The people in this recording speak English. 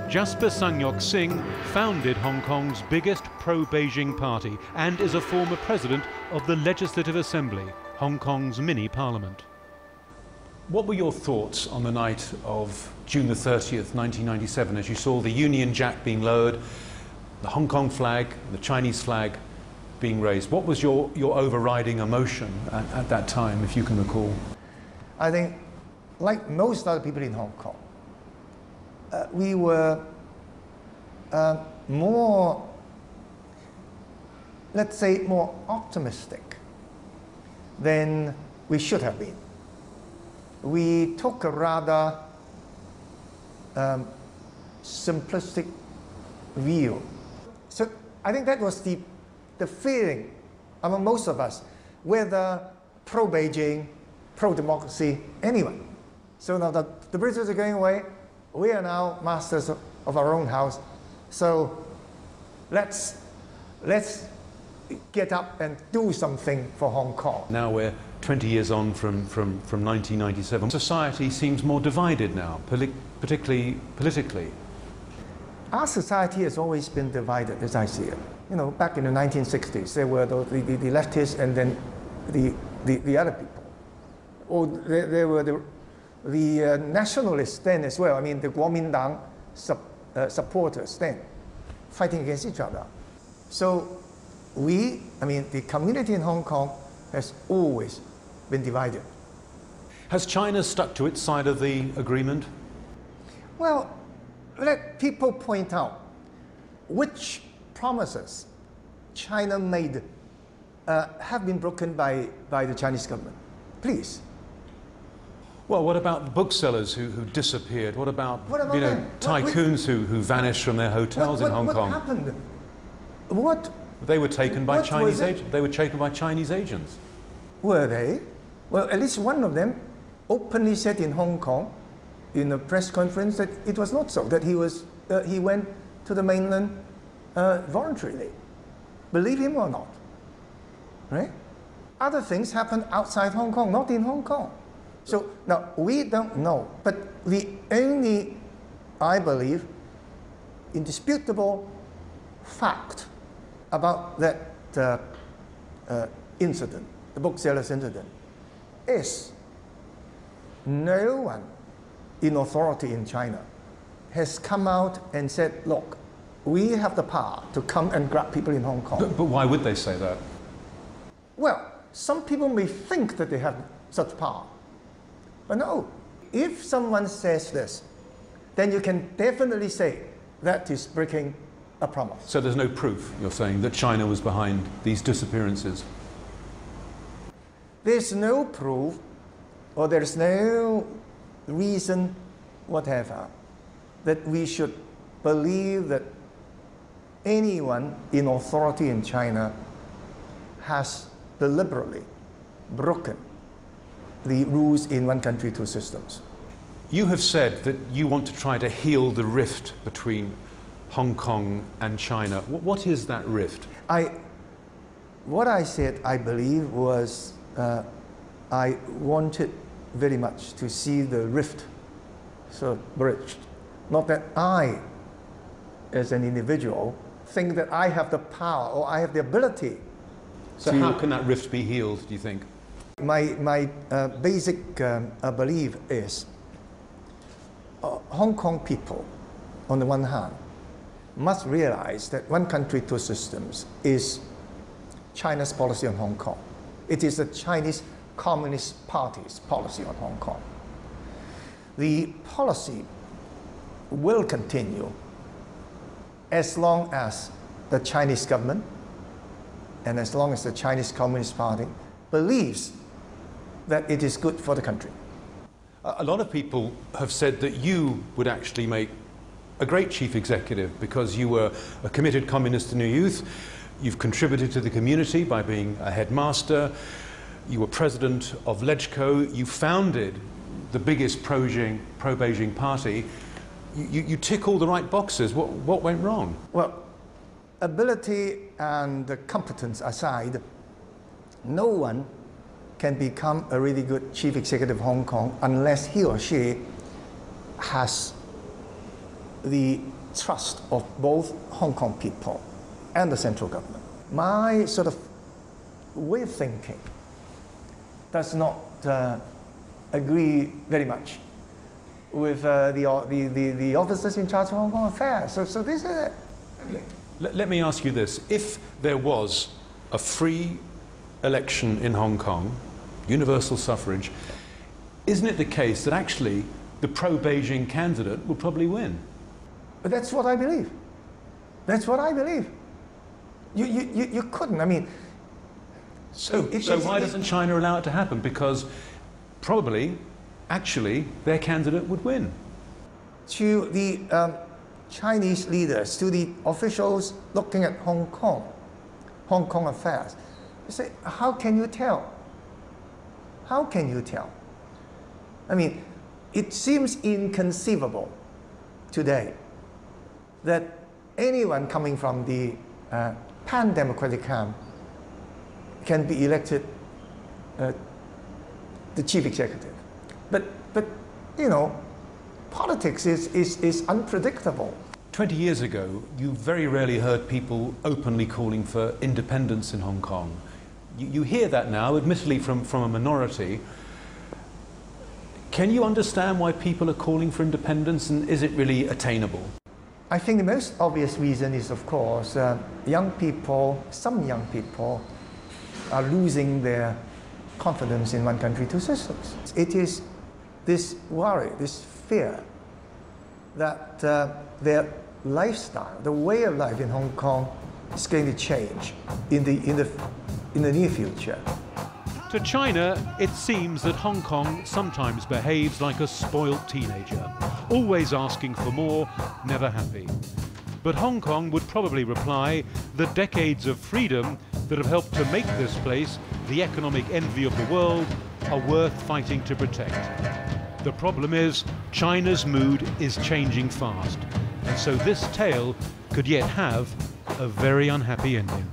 Jasper Tsang Yok-sing founded Hong Kong's biggest pro-Beijing party and is a former president of the Legislative Assembly, Hong Kong's mini-parliament. What were your thoughts on the night of June the 30th, 1997, as you saw the Union Jack being lowered, the Hong Kong flag, the Chinese flag being raised? What was your overriding emotion at that time, if you can recall? I think, like most other people in Hong Kong, we were more, let's say, more optimistic than we should have been. We took a rather simplistic view. So I think that was the feeling among most of us, whether pro-Beijing, pro-democracy, anyone. So now that the British are going away, we are now masters of our own house. So let's get up and do something for Hong Kong. Now we're 20 years on from 1997. Society seems more divided now, particularly politically. Our society has always been divided, as I see it. You know, back in the 1960s, there were the leftists and then the other people. Or there were the nationalists then as well. I mean, the Kuomintang supporters then, fighting against each other. So the community in Hong Kong has always been divided. Has China stuck to its side of the agreement? Well, let people point out which promises China made have been broken by the Chinese government. Please. Well, what about the booksellers who disappeared? What about tycoons who vanished from their hotels in Hong Kong? What happened? They were taken by Chinese agents. They were taken by Chinese agents. Were they? Well, at least one of them openly said in Hong Kong, in a press conference, that it was not so. That he went to the mainland voluntarily. Believe him or not, right? Other things happened outside Hong Kong, not in Hong Kong. So now we don't know, but the only, I believe, indisputable fact about that incident, the booksellers incident, is no one in authority in China has come out and said, look, we have the power to come and grab people in Hong Kong. But why would they say that? Well, some people may think that they have such power. But no, if someone says this, then you can definitely say that is breaking a promise. So there's no proof, you're saying, that China was behind these disappearances? There's no proof, or there's no reason, whatever, that we should believe that anyone in authority in China has deliberately broken the rules in one country, two systems. You have said that you want to try to heal the rift between Hong Kong and China. What is that rift? What I said, I believe, was I wanted very much to see the rift sort of bridged. Not that I, as an individual, think that I have the power or I have the ability. So how can that rift be healed, do you think? My basic belief is Hong Kong people, on the one hand, must realize that one country, two systems is China's policy on Hong Kong. It is the Chinese Communist Party's policy on Hong Kong. The policy will continue as long as the Chinese government and as long as the Chinese Communist Party believes that it is good for the country. A lot of people have said that you would actually make a great chief executive because you were a committed communist in your youth. You've contributed to the community by being a headmaster. You were president of LegCo. You founded the biggest pro-Beijing party. You tick all the right boxes. What went wrong? Well, ability and competence aside, no one can become a really good chief executive of Hong Kong unless he or she has the trust of both Hong Kong people and the central government. My sort of way of thinking does not agree very much with the officers in charge of Hong Kong affairs. So this is it. Let me ask you this. If there was a free election in Hong Kong, universal suffrage, isn't it the case that actually the pro-Beijing candidate will probably win? But that's what I believe. That's what I believe. You couldn't, I mean... So why doesn't China allow it to happen? Because probably, actually, their candidate would win. To the Chinese leaders, to the officials looking at Hong Kong affairs, you say, how can you tell? How can you tell? I mean, it seems inconceivable today that anyone coming from the pan-democratic camp can be elected the chief executive. But you know, politics is unpredictable. 20 years ago, you very rarely heard people openly calling for independence in Hong Kong. You hear that now, admittedly from a minority. Can you understand why people are calling for independence, and is it really attainable? I think the most obvious reason is, of course, young people, some young people, are losing their confidence in one country, two systems. It is this worry, this fear that their lifestyle, the way of life in Hong Kong is going to change in the near future. To China, it seems that Hong Kong sometimes behaves like a spoilt teenager, always asking for more, never happy. But Hong Kong would probably reply that decades of freedom that have helped to make this place the economic envy of the world are worth fighting to protect. The problem is, China's mood is changing fast, and so this tale could yet have a very unhappy ending.